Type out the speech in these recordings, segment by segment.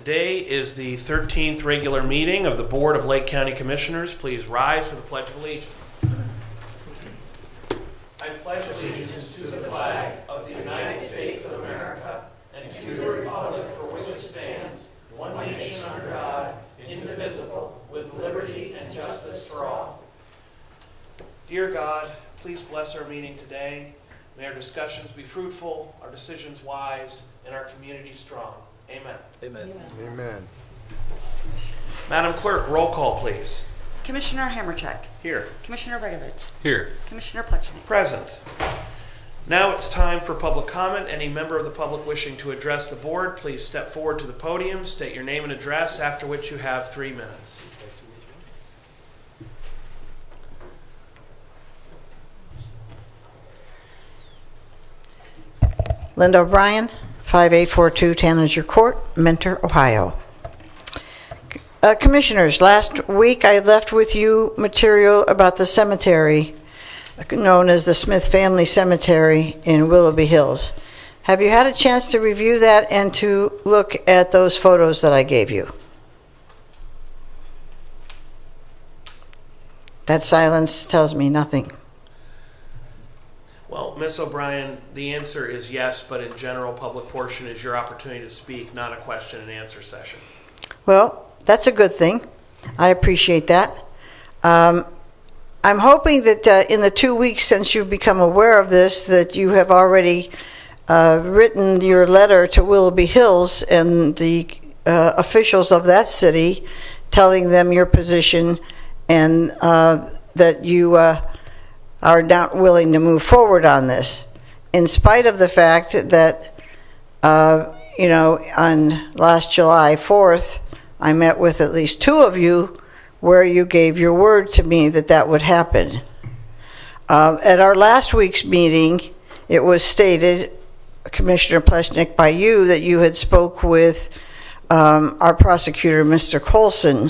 Today is the 13th regular meeting of the Board of Lake County Commissioners. Please rise for the Pledge of Allegiance. I pledge allegiance to the flag of the United States of America and to the republic for which it stands, one nation under God, indivisible, with liberty and justice for all. Dear God, please bless our meeting today. May our discussions be fruitful, our decisions wise, and our community strong. Amen. Amen. Amen. Madam Clerk, roll call, please. Commissioner Hammercheck. Here. Commissioner Bregovich. Here. Commissioner Plechnik. Present. Now it's time for public comment. Any member of the public wishing to address the board, please step forward to the podium, state your name and address, after which you have 3 minutes. Linda O'Brien, 5842 Tanager Court, Mentor, Ohio. Commissioners, last week I left with you material about the cemetery known as the Smith Family Cemetery in Willoughby Hills. Have you had a chance to review that and to look at those photos that I gave you? That silence tells me nothing. Well, Ms. O'Brien, the answer is yes, but in general, public portion is your opportunity to speak, not a question and answer session. Well, that's a good thing. I appreciate that. I'm hoping that in the 2 weeks since you've become aware of this, that you have already written your letter to Willoughby Hills and the officials of that city, telling them your position and that you are not willing to move forward on this, in spite of the fact that, on last July 4th, I met with at least 2 of you where you gave your word to me that that would happen. At our last week's meeting, it was stated, Commissioner Plechnik, by you that you had spoke with our prosecutor, Mr. Colson.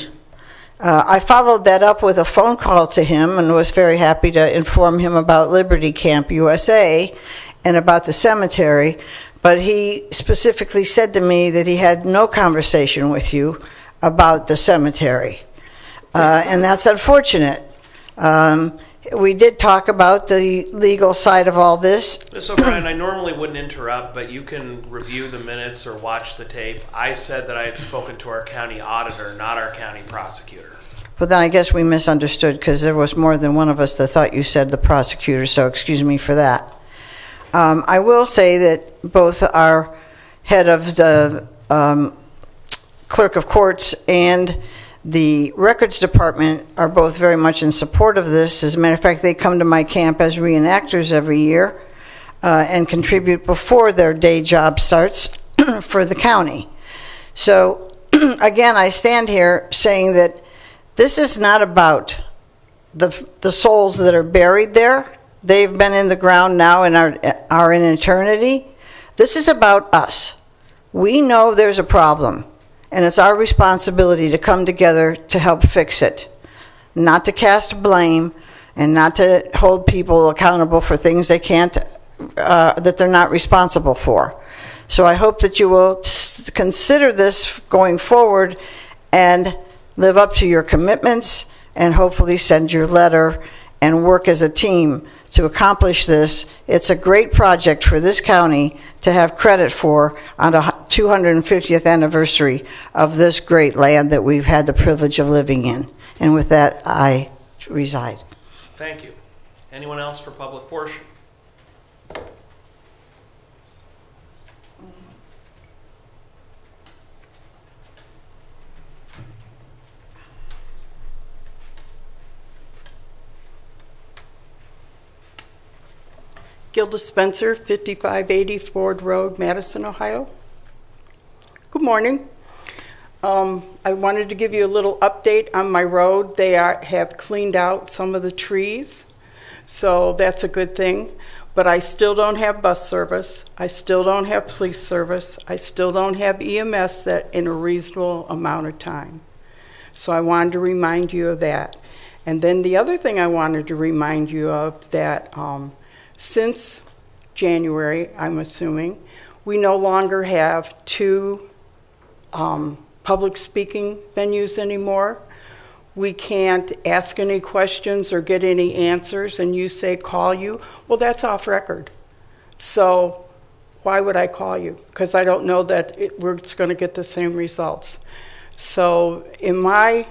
I followed that up with a phone call to him and was very happy to inform him about Liberty Camp USA and about the cemetery, but he specifically said to me that he had no conversation with you about the cemetery. And that's unfortunate. We did talk about the legal side of all this. Ms. O'Brien, I normally wouldn't interrupt, but you can review the minutes or watch the tape. I said that I had spoken to our county auditor, not our county prosecutor. But then I guess we misunderstood because there was more than one of us that thought you said the prosecutor, so excuse me for that. I will say that both our head of the clerk of courts and the records department are both very much in support of this. As a matter of fact, they come to my camp as reenactors every year and contribute before their day job starts for the county. So again, I stand here saying that this is not about the souls that are buried there. They've been in the ground now and are in eternity. This is about us. We know there's a problem, and it's our responsibility to come together to help fix it, not to cast blame and not to hold people accountable for things they can't, that they're not responsible for. So I hope that you will consider this going forward and live up to your commitments and hopefully send your letter and work as a team to accomplish this. It's a great project for this county to have credit for on the 250th anniversary of this great land that we've had the privilege of living in. And with that, I reside. Thank you. Anyone else for public portion? Gilda Spencer, 5580 Ford Road, Madison, Ohio. Good morning. I wanted to give you a little update on my road. They have cleaned out some of the trees, so that's a good thing. But I still don't have bus service. I still don't have police service. I still don't have EMS in a reasonable amount of time. So I wanted to remind you of that. And then the other thing I wanted to remind you of that since January, I'm assuming, we no longer have 2 public speaking venues anymore. We can't ask any questions or get any answers, and you say call you. Well, that's off record. So why would I call you? Because I don't know that it's going to get the same results. So in my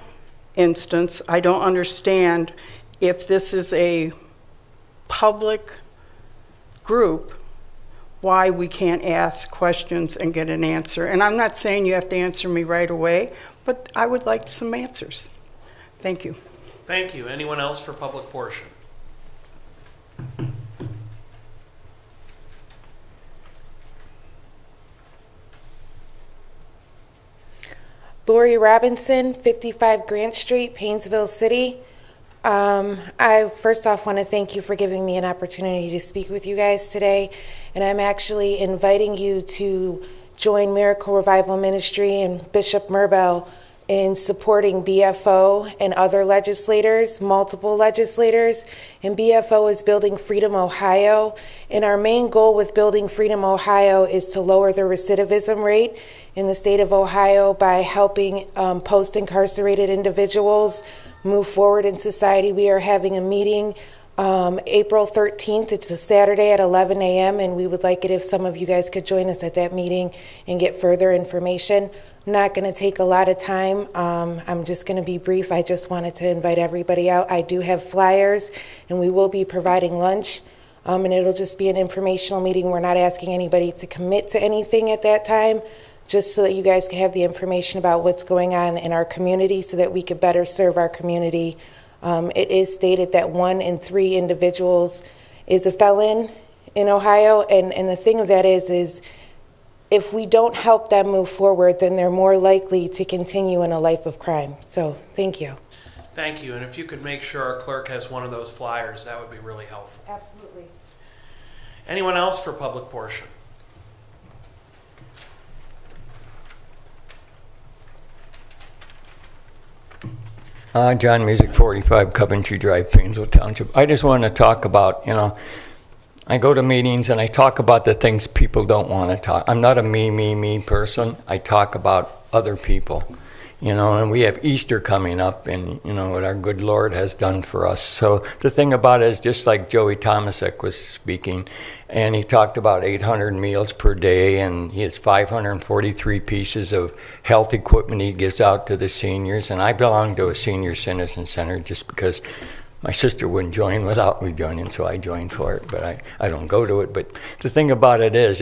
instance, I don't understand if this is a public group, why we can't ask questions and get an answer. And I'm not saying you have to answer me right away, but I would like some answers. Thank you. Thank you. Anyone else for public portion? Lori Robinson, 55 Grant Street, Painesville City. I first off want to thank you for giving me an opportunity to speak with you guys today. And I'm actually inviting you to join Miracle Revival Ministry and Bishop Merbel in supporting BFO and other legislators, multiple legislators. And BFO is Building Freedom Ohio. And our main goal with Building Freedom Ohio is to lower the recidivism rate in the state of Ohio by helping post-incarcerated individuals move forward in society. We are having a meeting April 13th. It's a Saturday at 11 a.m. and we would like it if some of you guys could join us at that meeting and get further information. I'm not going to take a lot of time. I'm just going to be brief. I just wanted to invite everybody out. I do have flyers and we will be providing lunch. And it'll just be an informational meeting. We're not asking anybody to commit to anything at that time, just so that you guys can have the information about what's going on in our community so that we could better serve our community. It is stated that 1 in 3 individuals is a felon in Ohio, and the thing of that is if we don't help them move forward, then they're more likely to continue in a life of crime. So thank you. Thank you. And if you could make sure our clerk has one of those flyers, that would be really helpful. Absolutely. Anyone else for public portion? John Music, 45 Coventry Drive, Painesville Township. I just want to talk about, I go to meetings and I talk about the things people don't want to talk. I'm not a me person. I talk about other people, and we have Easter coming up and, what our good Lord has done for us. So the thing about it is just like Joey Tomasek was speaking, and he talked about 800 meals per day, and he has 543 pieces of health equipment he gives out to the seniors. And I belong to a senior citizen center just because my sister wouldn't join without me joining, so I joined for it, but I don't go to it. But the thing about it is,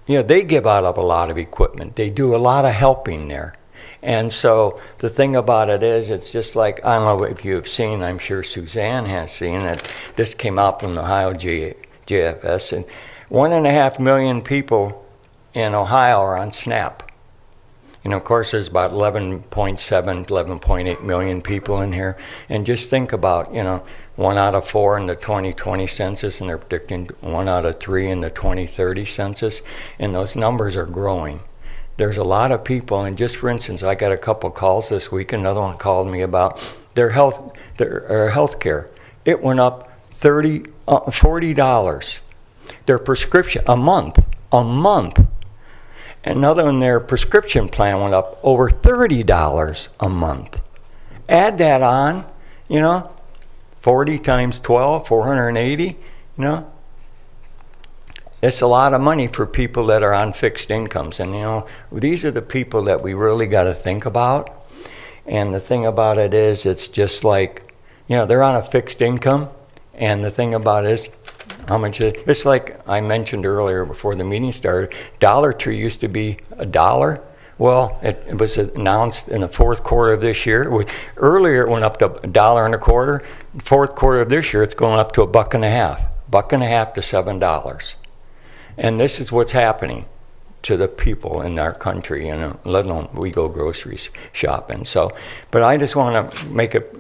they give out a lot of equipment. They do a lot of helping there. And so the thing about it is, it's just like, I don't know if you have seen, I'm sure Suzanne has seen it. This came out from the Ohio JFS, and 1.5 million people in Ohio are on SNAP. Of course, there's about 11.8 million people in here. And just think about, 1 out of 4 in the 2020 census, and they're predicting 1 out of 3 in the 2030 census. And those numbers are growing. There's a lot of people, and just for instance, I got a couple calls this week. Another one called me about their health care. It went up $40. Their prescription a month. Another one, their prescription plan went up over $30 a month. Add that on, 40 times 12, 480, It's a lot of money for people that are on fixed incomes. And, these are the people that we really got to think about. And the thing about it is, it's just like, they're on a fixed income. And the thing about it is, how much it's like I mentioned earlier before the meeting started, Dollar Tree used to be $1. Well, it was announced in the fourth quarter of this year. Earlier, it went up to $1.25. Fourth quarter of this year, it's going up to $1.50. $1.50 to $7. And this is what's happening to the people in our country, let alone we go groceries shopping. So, but I just want to make it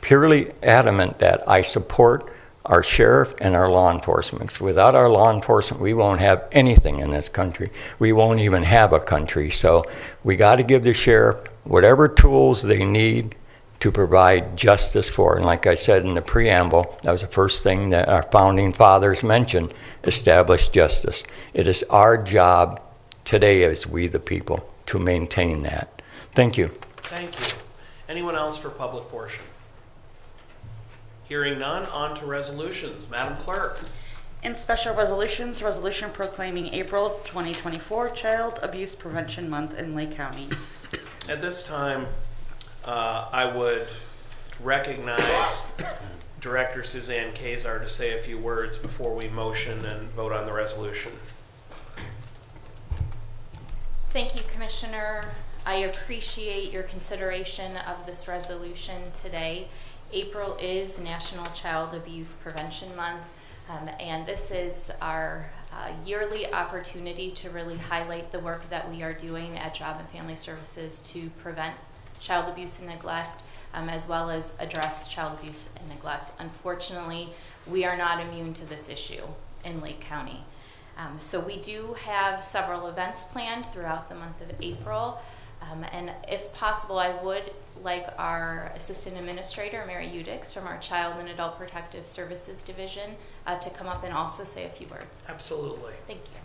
purely adamant that I support our sheriff and our law enforcement. Without our law enforcement, we won't have anything in this country. We won't even have a country. So we got to give the sheriff whatever tools they need to provide justice for. And like I said in the preamble, that was the first thing that our founding fathers mentioned, establish justice. It is our job today as we the people to maintain that. Thank you. Thank you. Anyone else for public portion? Hearing none, on to resolutions. Madam Clerk. In special resolutions, resolution proclaiming April 2024 Child Abuse Prevention Month in Lake County. At this time, I would recognize Director Suzanne Kazar to say a few words before we motion and vote on the resolution. Thank you, Commissioner. I appreciate your consideration of this resolution today. April is National Child Abuse Prevention Month, and this is our yearly opportunity to really highlight the work that we are doing at Job and Family Services to prevent child abuse and neglect, as well as address child abuse and neglect. Unfortunately, we are not immune to this issue in Lake County. So we do have several events planned throughout the month of April. And if possible, I would like our Assistant Administrator, Mary Udix, from our Child and Adult Protective Services Division to come up and also say a few words. Absolutely. Thank you.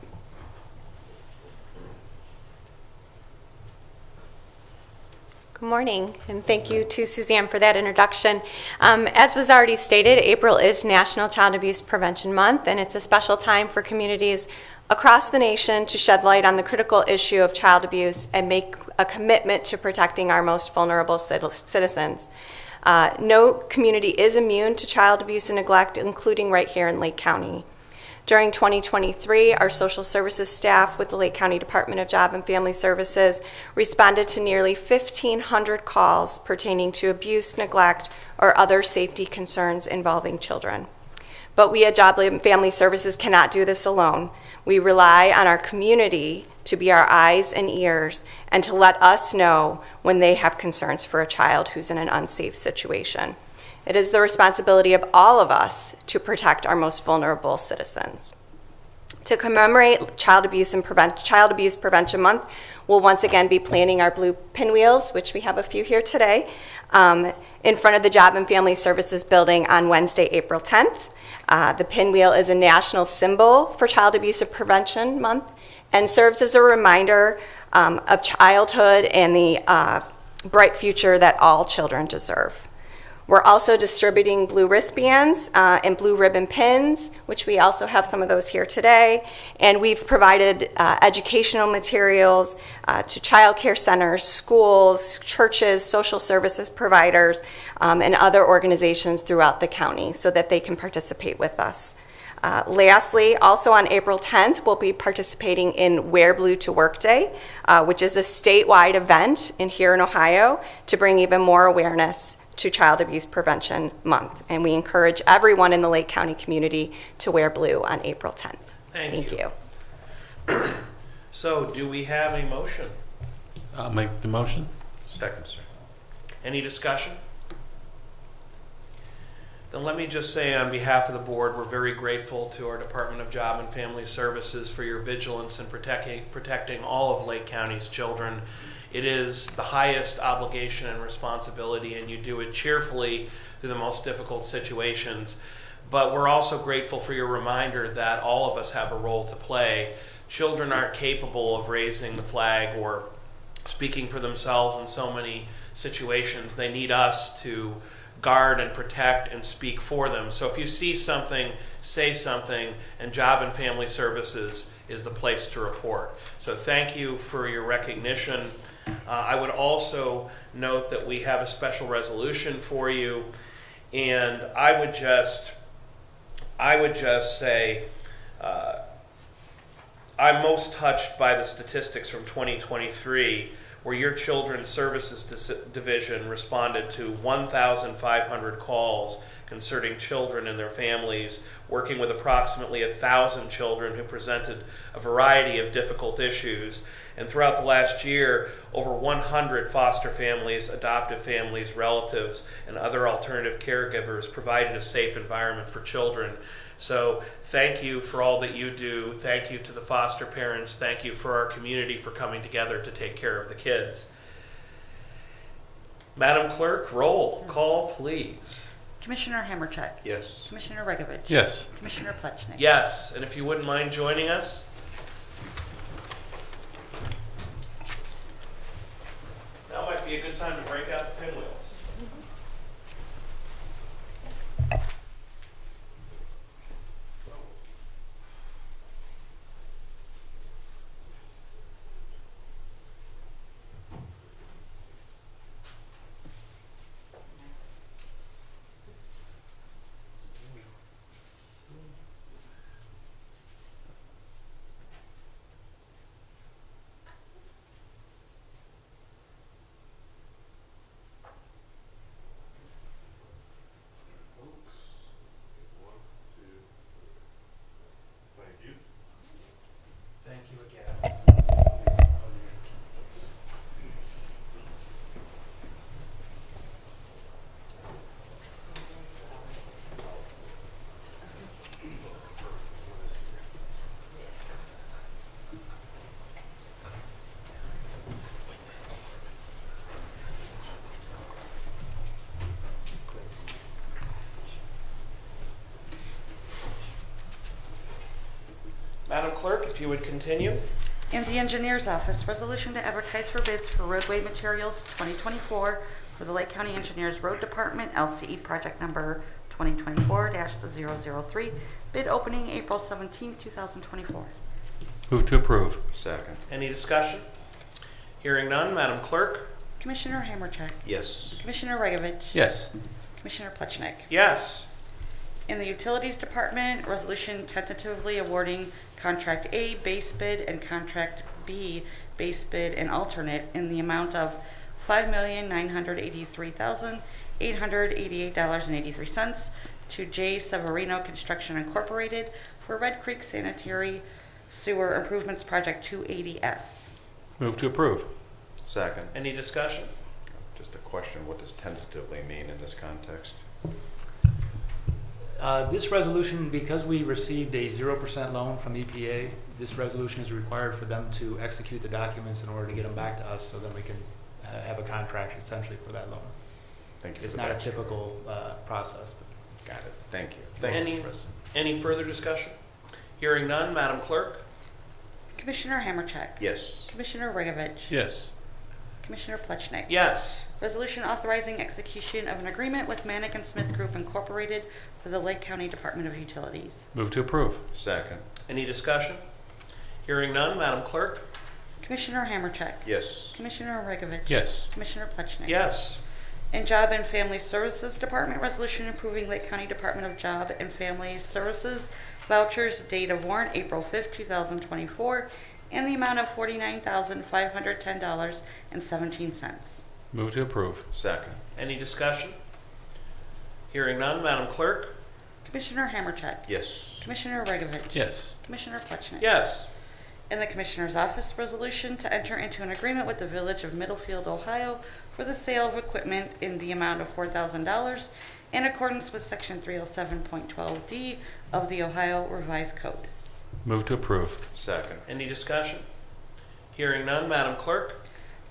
Good morning, and thank you to Suzanne for that introduction. As was already stated, April is National Child Abuse Prevention Month, and it's a special time for communities across the nation to shed light on the critical issue of child abuse and make a commitment to protecting our most vulnerable citizens. No community is immune to child abuse and neglect, including right here in Lake County. During 2023, our social services staff with the Lake County Department of Job and Family Services responded to nearly 1,500 calls pertaining to abuse, neglect, or other safety concerns involving children. But we at Job and Family Services cannot do this alone. We rely on our community to be our eyes and ears and to let us know when they have concerns for a child who's in an unsafe situation. It is the responsibility of all of us to protect our most vulnerable citizens. To commemorate Child Abuse Prevention Month, we'll once again be planting our blue pinwheels, which we have a few here today, in front of the Job and Family Services building on Wednesday, April 10th. The pinwheel is a national symbol for Child Abuse Prevention Month and serves as a reminder of childhood and the bright future that all children deserve. We're also distributing blue wristbands and blue ribbon pins, which we also have some of those here today. And we've provided educational materials to child care centers, schools, churches, social services providers, and other organizations throughout the county so that they can participate with us. Lastly, also on April 10th, we'll be participating in Wear Blue to Work Day, which is a statewide event here in Ohio to bring even more awareness to Child Abuse Prevention Month. And we encourage everyone in the Lake County community to wear blue on April 10th. Thank you. So, do we have a motion? I'll make the motion. Second, sir. Any discussion? Then let me just say on behalf of the board, we're very grateful to our Department of Job and Family Services for your vigilance in protecting all of Lake County's children. It is the highest obligation and responsibility, and you do it cheerfully through the most difficult situations. But we're also grateful for your reminder that all of us have a role to play. Children aren't capable of raising the flag or speaking for themselves in so many situations. They need us to guard and protect and speak for them. So if you see something, say something, and Job and Family Services is the place to report. So thank you for your recognition. I would also note that we have a special resolution for you, and I would just say I'm most touched by the statistics from 2023, where your Children's Services Division responded to 1,500 calls concerning children and their families, working with approximately 1,000 children who presented a variety of difficult issues. And throughout the last year, over 100 foster families, adoptive families, relatives, and other alternative caregivers provided a safe environment for children. So thank you for all that you do. Thank you to the foster parents. Thank you for our community for coming together to take care of the kids. Madam Clerk, roll call, please. Commissioner Hammercheck. Yes. Commissioner Regovich. Yes. Commissioner Plechnik. Yes, and if you wouldn't mind joining us. be a good time to break out the pinwheels. Thank you again. Madam Clerk, if you would continue. In the Engineer's Office, resolution to advertise for bids for roadway materials 2024 for the Lake County Engineers Road Department, LCE project number 2024-003, bid opening April 17, 2024. Move to approve. Second. Any discussion? Hearing none, Madam Clerk? Commissioner Hammercheck, Yes. Commissioner Regovich, Yes. Commissioner Plechnik. Yes. In the Utilities Department, resolution tentatively awarding Contract A base bid and Contract B base bid and alternate in the amount of $5,983,888.83 to J. Severino Construction Incorporated for Red Creek Sanitary Sewer Improvements Project 280S. Move to approve. Second. Any discussion? Just a question, what does tentatively mean in this context? This resolution, because we received a 0% loan from EPA, this resolution is required for them to execute the documents in order to get them back to us so then we can have a contract essentially for that loan. Thank you. It's for not a that. typical process. Got it. Thank you. Thank you, Any, Mr. President. any further discussion? Hearing none, Madam Clerk? Commissioner Hammercheck, Yes. Commissioner Regovich, Yes. Commissioner Plechnik. Yes. Resolution authorizing execution of an agreement with Manick and Smith Group Incorporated for the Lake County Department of Utilities. Move to approve. Second. Any discussion? Hearing none, Madam Clerk? Commissioner Hammercheck, Yes. Commissioner Regovich, Yes. Commissioner Plechnik. Yes. In Job and Family Services Department, resolution approving Lake County Department of Job and Family Services vouchers, date of warrant April 5th, 2024, and the amount of $49,510.17. Move to approve. Second. Any discussion? Hearing none, Madam Clerk? Commissioner Hammercheck, Yes. Commissioner Regovich, Yes. Commissioner Plechnik. Yes. In the Commissioner's Office, resolution to enter into an agreement with the Village of Middlefield, Ohio for the sale of equipment in the amount of $4,000 in accordance with Section 307.12D of the Ohio Revised Code. Move to approve. Second. Any discussion? Hearing none, Madam Clerk?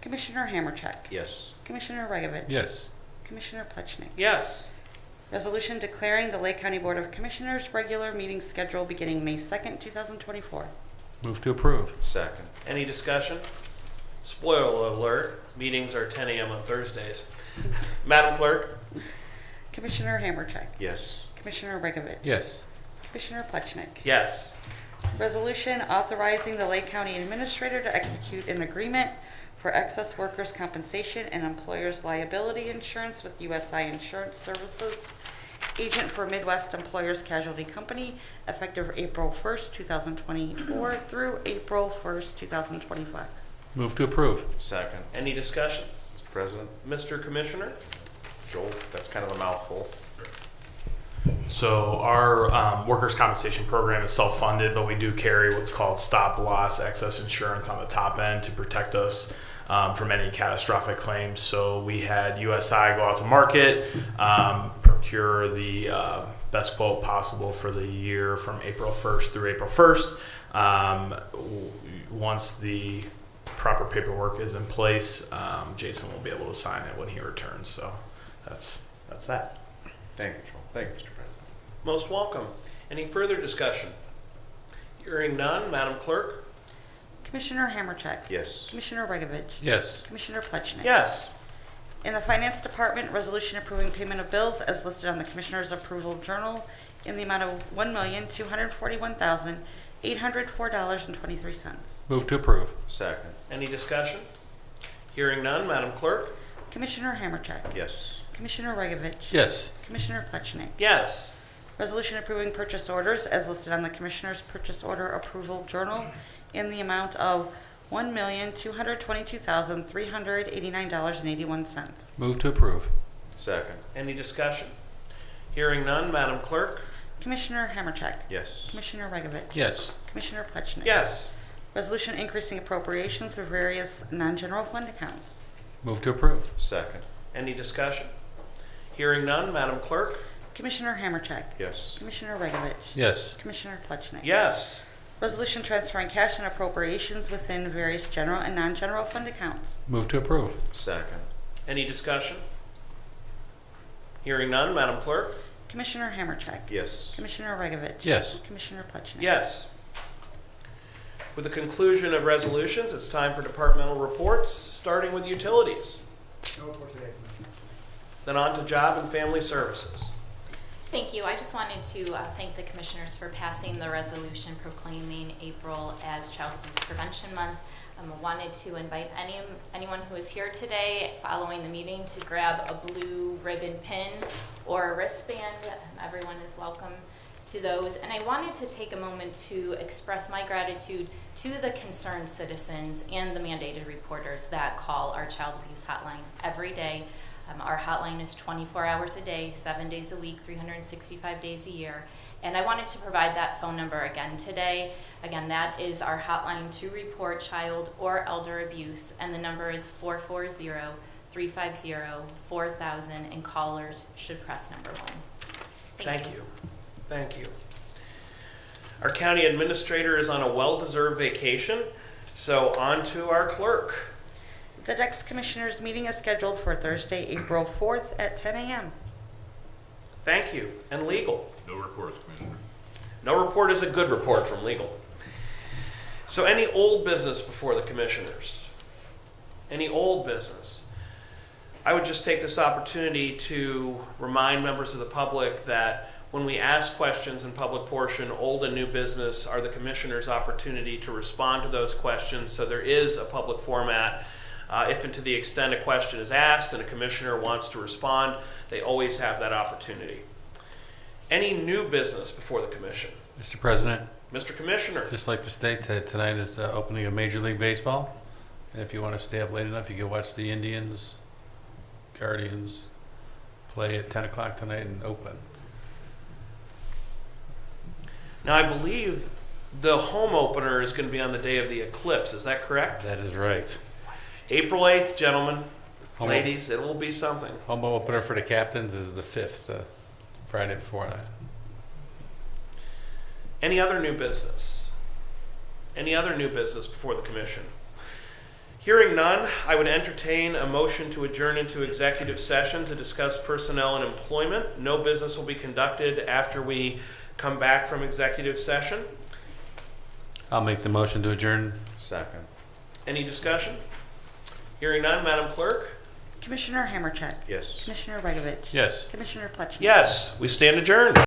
Commissioner Hammercheck, Yes. Commissioner Regovich, Yes. Commissioner Plechnik. Yes. Resolution declaring the Lake County Board of Commissioners regular meeting schedule beginning May 2nd, 2024. Move to approve. Second. Any discussion? Spoiler alert, meetings are 10 a.m. on Thursdays. Madam Clerk? Commissioner Hammercheck, Yes. Commissioner Regovich, Yes. Commissioner Plechnik. Yes. Resolution authorizing the Lake County Administrator to execute an agreement for excess workers' compensation and employers' liability insurance with USI Insurance Services, agent for Midwest Employers Casualty Company, effective April 1st, 2024 through April 1st, 2025. Move to approve. Second. Any discussion? Mr. President, Mr. Commissioner? Joel, that's kind of a mouthful. So our workers' compensation program is self-funded, but we do carry what's called stop-loss excess insurance on the top end to protect us from any catastrophic claims. So we had USI go out to market, procure the best quote possible for the year from April 1st through April 1st. Once the proper paperwork is in place, Jason will be able to sign it when he returns. So that's that. Thank you, Joel. Thank you, Mr. President. Most welcome. Any further discussion? Hearing none, Madam Clerk? Commissioner Hammercheck, Yes. Commissioner Regovich, Yes. Commissioner Plechnik. Yes. In the Finance Department, resolution approving payment of bills as listed on the Commissioner's Approval Journal in the amount of $1,241,804.23. Move to approve. Second. Any discussion? Hearing none, Madam Clerk? Commissioner Hammercheck. Yes. Commissioner Regovich. Yes. Commissioner Plechnik. Yes. Resolution approving purchase orders as listed on the Commissioner's Purchase Order Approval Journal in the amount of $1,222,389.81. Move to approve. Second. Any discussion? Hearing none, Madam Clerk? Commissioner Hammercheck. Yes. Commissioner Regovich. Yes. Commissioner Plechnik. Yes. Resolution increasing appropriations for various non-general fund accounts. Move to approve. Second. Any discussion? Hearing none, Madam Clerk? Commissioner Hammercheck. Yes. Commissioner Regovich. Yes. Commissioner Plechnik. Yes. Resolution transferring cash and appropriations within various general and non-general fund accounts. Move to approve. Second. Any discussion? Hearing none, Madam Clerk? Commissioner Hammercheck. Yes. Commissioner Regovich. Yes. Commissioner Plechnik. Yes. With the conclusion of resolutions, it's time for departmental reports, starting with utilities. No report today, Commissioner. Then on to Job and Family Services. Thank you. I just wanted to thank the commissioners for passing the resolution proclaiming April as Child Abuse Prevention Month. I wanted to invite anyone who is here today following the meeting to grab a blue ribbon pin or a wristband. Everyone is welcome to those. And I wanted to take a moment to express my gratitude to the concerned citizens and the mandated reporters that call our child abuse hotline every day. Our hotline is 24 hours a day, 7 days a week, 365 days a year. And I wanted to provide that phone number again today. Again, that is our hotline to report child or elder abuse, and the number is 440-350-4000, and callers should press number 1. Thank you. Thank you. Our county administrator is on a well-deserved vacation, so on to our clerk. The next commissioners' meeting is scheduled for Thursday, April 4th at 10 a.m. Thank you. And legal. No reports, Commissioner. No report is a good report from legal. So any old business before the commissioners? Any old business? I would just take this opportunity to remind members of the public that when we ask questions in public portion, old and new business are the commissioners' opportunity to respond to those questions. So there is a public format. If and to the extent a question is asked and a commissioner wants to respond, they always have that opportunity. Any new business before the commission? Mr. President, Mr. Commissioner. just like to state that tonight is the opening of Major League Baseball. And if you want to stay up late enough, you can watch the Indians, Guardians play at 10 o'clock tonight in Oakland. Now, I believe the home opener is going to be on the day of the eclipse. Is that correct? That is right. April 8th, gentlemen, Home ladies, it will be something. Home opener for the Captains is the 5th, Friday before that. Any other new business? Any other new business before the commission? Hearing none, I would entertain a motion to adjourn into executive session to discuss personnel and employment. No business will be conducted after we come back from executive session. I'll make the motion to adjourn. Second. Any discussion? Hearing none, Madam Clerk? Commissioner Hammercheck. Yes. Commissioner Regovich. Yes. Commissioner Plechnik. Yes, we stand adjourned.